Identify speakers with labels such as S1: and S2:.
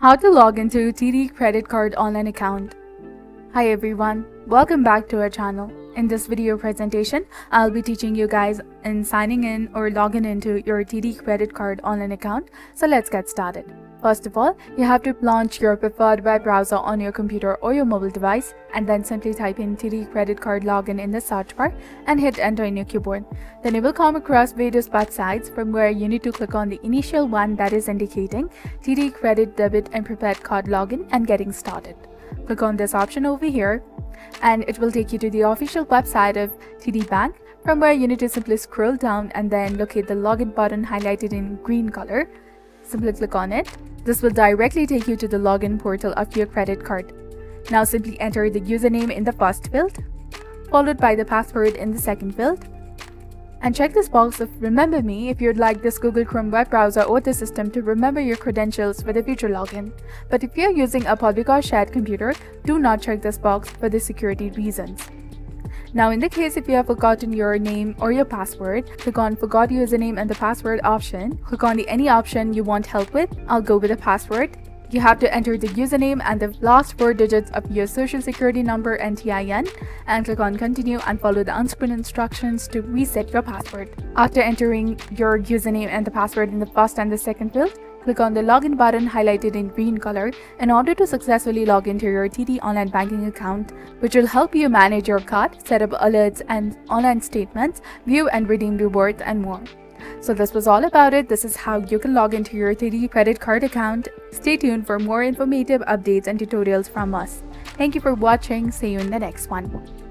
S1: How to log into TD credit card online account. Hi everyone, welcome back to our channel. In this video presentation, I'll be teaching you guys in signing in or logging into your TD credit card online account. So let's get started. First of all, you have to launch your preferred web browser on your computer or your mobile device and then simply type in TD credit card login in the search bar and hit enter in your keyboard. Then you will come across various websites from where you need to click on the initial one that is indicating TD credit debit and prepared card login and getting started. Click on this option over here and it will take you to the official website of TD Bank, from where you need to simply scroll down and then locate the login button highlighted in green color. Simply click on it. This will directly take you to the login portal of your credit card. Now simply enter the username in the first field, followed by the password in the second field. And check this box of remember me if you'd like this Google Chrome web browser or the system to remember your credentials for the future login. But if you're using a public or shared computer, do not check this box for the security reasons. Now in the case if you have forgotten your name or your password, click on forgot username and the password option. Click on the any option you want help with. I'll go with the password. You have to enter the username and the last 4 digits of your social security number and TIN, and click on continue and follow the on-screen instructions to reset your password. After entering your username and the password in the first and the second field, click on the login button highlighted in green color in order to successfully log into your TD online banking account, which will help you manage your card, set up alerts and online statements, view and redeem rewards and more. So this was all about it. This is how you can log into your TD credit card account. Stay tuned for more informative updates and tutorials from us. Thank you for watching. See you in the next one.